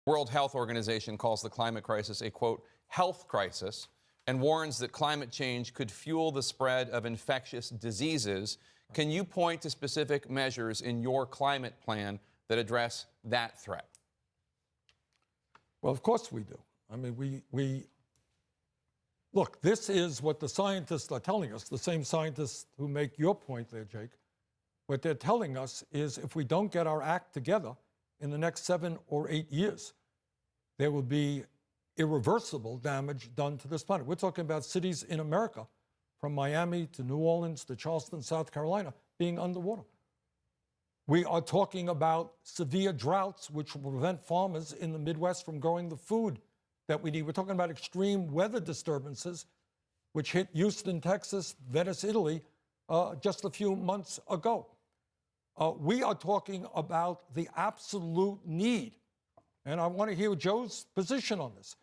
World Health Organization calls the climate crisis a, quote, health crisis, and warns that climate change could fuel the spread of infectious diseases. Can you point to specific measures in your climate plan that address that threat? Well, of course we do. I mean, look, this is what the scientists are telling us, the same scientists who make your point there, Jake. What they're telling us is if we don't get our act together in the next 7 or 8 years, there will be irreversible damage done to this planet. We're talking about cities in America, from Miami to New Orleans to Charleston, South Carolina, being underwater. We are talking about severe droughts, which will prevent farmers in the Midwest from growing the food that we need. We're talking about extreme weather disturbances, which hit Houston, Texas, Venice, Italy, just a few months ago. We are talking about the absolute need, and I want to hear Joe's position on this.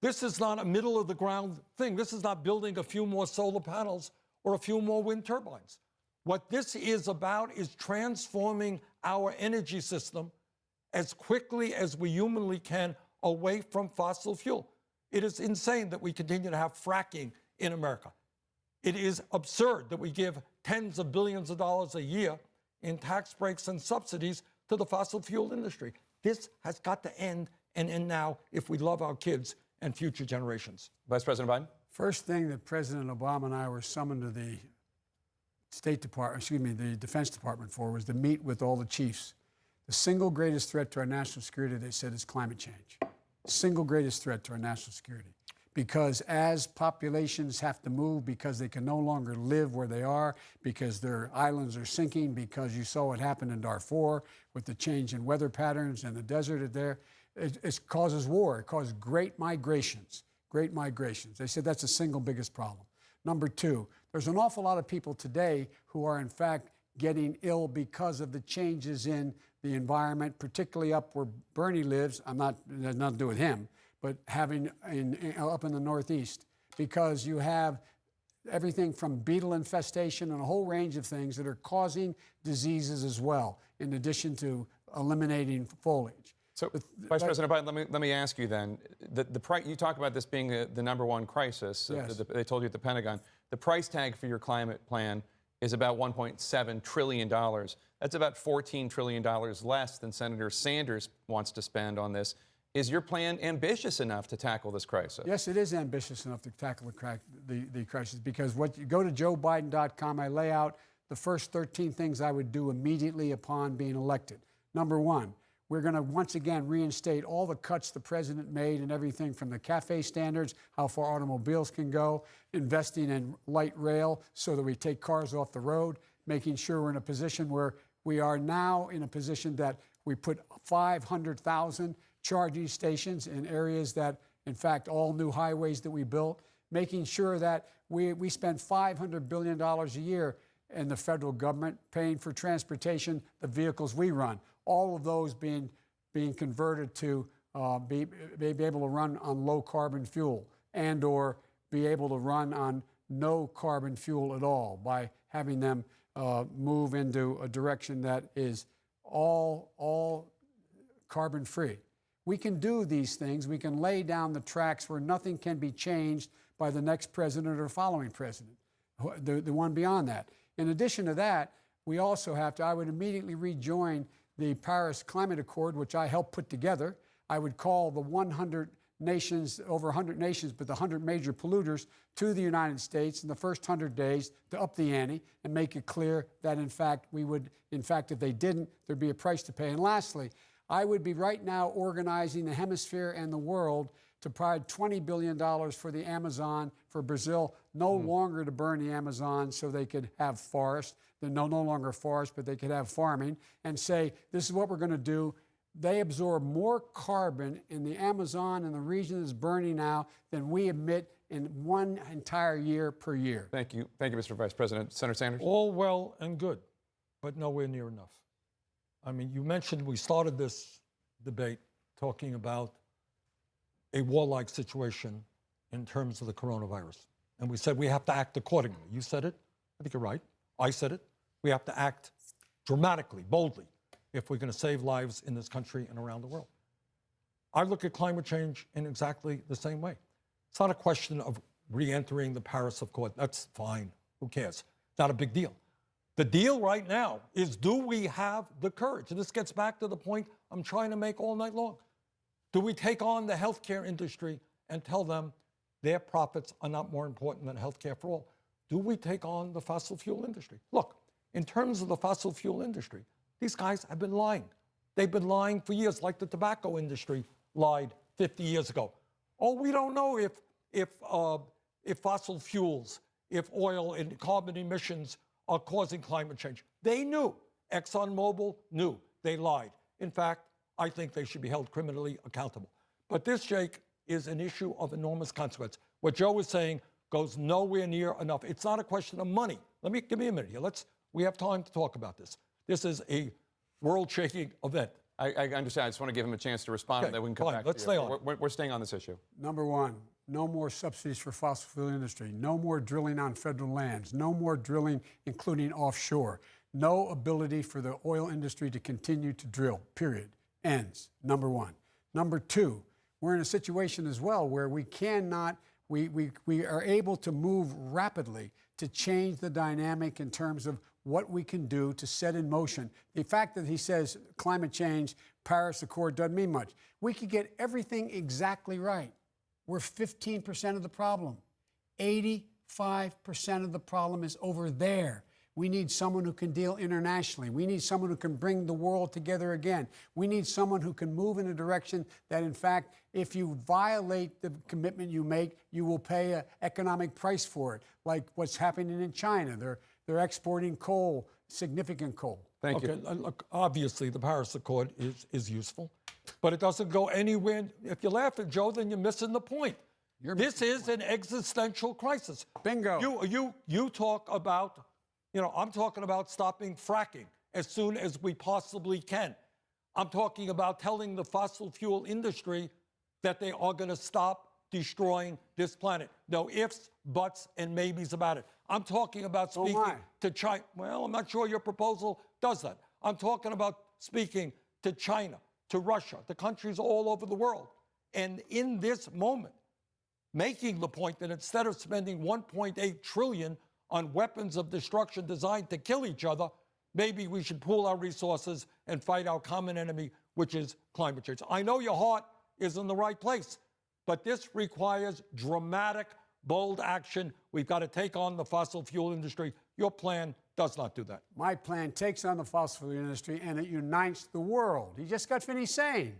This is not a middle-of-the-ground thing. This is not building a few more solar panels or a few more wind turbines. What this is about is transforming our energy system as quickly as we humanly can away from fossil fuel. It is insane that we continue to have fracking in America. It is absurd that we give tens of billions of dollars a year in tax breaks and subsidies to the fossil fuel industry. This has got to end, and end now, if we love our kids and future generations. Vice President Biden? First thing that President Obama and I were summoned to the the Defense Department for was to meet with all the chiefs. The single greatest threat to our national security, they said, is climate change. Single greatest threat to our national security. Because as populations have to move, because they can no longer live where they are, because their islands are sinking, because you saw what happened in Darfur with the change in weather patterns and the desert there, it causes war. It causes great migrations. Great migrations. They said that's the single biggest problem. Number two, there's an awful lot of people today who are in fact getting ill because of the changes in the environment, particularly up where Bernie lives. It has nothing to do with him, but up in the Northeast, because you have everything from beetle infestation and a whole range of things that are causing diseases as well, in addition to eliminating foliage. So, Vice President Biden, let me ask you then. You talk about this being the number one crisis. Yes. They told you at the Pentagon. The price tag for your climate plan is about $1.7 trillion. That's about $14 trillion less than Senator Sanders wants to spend on this. Is your plan ambitious enough to tackle this crisis? Yes, it is ambitious enough to tackle the crisis, because what you go to joebiden.com, I lay out the first 13 things I would do immediately upon being elected. Number one, we're going to once again reinstate all the cuts the president made and everything from the CAFE standards, how far automobiles can go, investing in light rail so that we take cars off the road, making sure we're in a position where we are now in a position that we put 500,000 charging stations in areas that, in fact, all new highways that we built, making sure that we spend $500 billion a year in the federal government paying for transportation, the vehicles we run. All of those being converted to be able to run on low carbon fuel and or be able to run on no carbon fuel at all by having them move into a direction that is all carbon free. We can do these things. We can lay down the tracks where nothing can be changed by the next president or following president, the one beyond that. In addition to that, we also have to, I would immediately rejoin the Paris Climate Accord, which I helped put together. I would call the 100 nations, over 100 nations, but the 100 major polluters to the United States in the first 100 days to up the ante and make it clear that, in fact, if they didn't, there'd be a price to pay. And lastly, I would be right now organizing the hemisphere and the world to provide $20 billion for the Amazon, for Brazil, no longer to burn the Amazon so they could have forest. They're no longer forest, but they could have farming, and say, this is what we're going to do. They absorb more carbon in the Amazon and the region that's burning now than we emit in one entire year per year. Thank you. Thank you, Mr. Vice President. Senator Sanders? All well and good, but nowhere near enough. I mean, you mentioned we started this debate talking about a warlike situation in terms of the coronavirus. And we said we have to act accordingly. You said it. I think you're right. I said it. We have to act dramatically, boldly, if we're going to save lives in this country and around the world. I look at climate change in exactly the same way. It's not a question of re-entering the Paris Accord. That's fine. Who cares? Not a big deal. The deal right now is, do we have the courage? And this gets back to the point I'm trying to make all night long. Do we take on the healthcare industry and tell them their profits are not more important than healthcare for all? Do we take on the fossil fuel industry? Look, in terms of the fossil fuel industry, these guys have been lying. They've been lying for years, like the tobacco industry lied 50 years ago. Oh, we don't know if fossil fuels, if oil and carbon emissions are causing climate change. They knew. ExxonMobil knew. They lied. In fact, I think they should be held criminally accountable. But this, Jake, is an issue of enormous consequence. What Joe was saying goes nowhere near enough. It's not a question of money. Give me a minute here. We have time to talk about this. This is a world-shaking event. I understand. I just want to give him a chance to respond, and then we can come back Let's to you. stay on. We're staying on this issue. Number one, no more subsidies for fossil fuel industry. No more drilling on federal lands. No more drilling, including offshore. No ability for the oil industry to continue to drill, period. Ends, number one. Number two, we're in a situation as well where we cannot, we are able to move rapidly to change the dynamic in terms of what we can do to set in motion. The fact that he says climate change, Paris Accord doesn't mean much. We could get everything exactly right. We're 15% of the problem. 85% of the problem is over there. We need someone who can deal internationally. We need someone who can bring the world together again. We need someone who can move in a direction that, in fact, if you violate the commitment you make, you will pay an economic price for it, like what's happening in China. They're exporting coal, significant coal. Thank you. Look, obviously, the Paris Accord is useful, but it doesn't go anywhere. If you laugh at Joe, then you're missing the point. This is an existential crisis. Bingo. You talk about, I'm talking about stopping fracking as soon as we possibly can. I'm talking about telling the fossil fuel industry that they are going to stop destroying this planet. No ifs, buts, and maybes about it. I'm talking about speaking to China. Well, I'm not sure your proposal does that. I'm talking about speaking to China, to Russia, to countries all over the world. And in this moment, making the point that instead of spending $1.8 trillion on weapons of destruction designed to kill each other, maybe we should pool our resources and fight our common enemy, which is climate change. I know your heart is in the right place, but this requires dramatic, bold action. We've got to take on the fossil fuel industry. Your plan does not do that. My plan takes on the fossil fuel industry and it unites the world. He just got finished saying,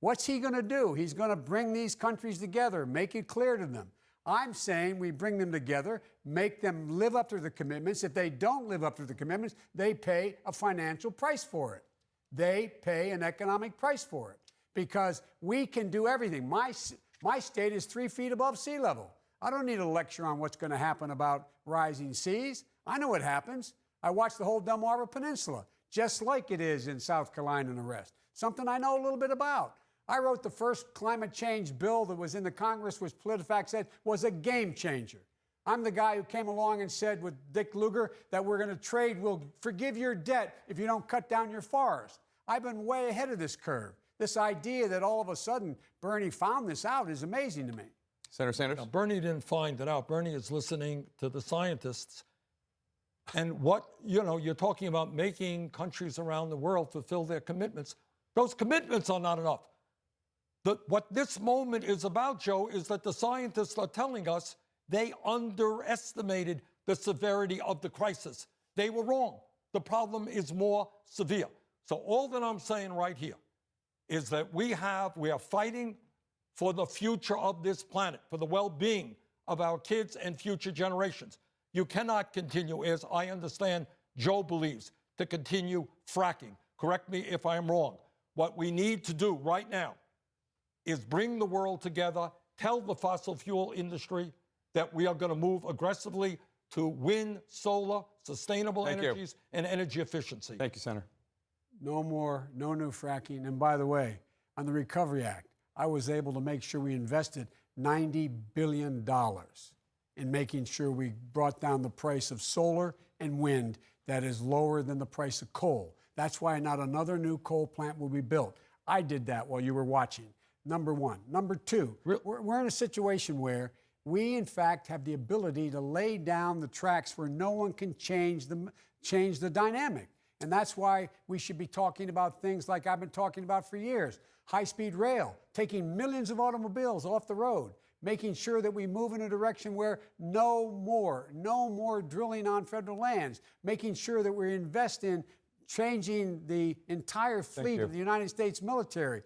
what's he going to do? He's going to bring these countries together, make it clear to them. I'm saying we bring them together, make them live up to the commitments. If they don't live up to the commitments, they pay a financial price for it. They pay an economic price for it because we can do everything. My state is 3 feet above sea level. I don't need a lecture on what's going to happen about rising seas. I know what happens. I watched the whole Delmarva Peninsula, just like it is in South Carolina and the rest. Something I know a little bit about. I wrote the first climate change bill that was in the Congress, which PolitiFact said was a game changer. I'm the guy who came along and said with Dick Lugar that we're going to trade, we'll forgive your debt if you don't cut down your forest. I've been way ahead of this curve. This idea that all of a sudden Bernie found this out is amazing to me. Senator Sanders? Now, Bernie didn't find it out. Bernie is listening to the scientists. And you're talking about making countries around the world fulfill their commitments. Those commitments are not enough. What this moment is about, Joe, is that the scientists are telling us they underestimated the severity of the crisis. They were wrong. The problem is more severe. So all that I'm saying right here is that we are fighting for the future of this planet, for the well-being of our kids and future generations. You cannot continue, as I understand Joe believes, to continue fracking. Correct me if I'm wrong. What we need to do right now is bring the world together, tell the fossil fuel industry that we are going to move aggressively to wind, solar, sustainable energies, and energy efficiency. Thank you, Senator. No new fracking. And by the way, on the Recovery Act, I was able to make sure we invested $90 billion in making sure we brought down the price of solar and wind that is lower than the price of coal. That's why not another new coal plant will be built. I did that while you were watching. number one. Number two, we're in a situation where we, in fact, have the ability to lay down the tracks where no one can change the dynamic. And that's why we should be talking about things like I've been talking about for years. High-speed rail, taking millions of automobiles off the road, making sure that we move in a direction where no more drilling on federal lands, making sure that we invest in changing the entire fleet of the United States military,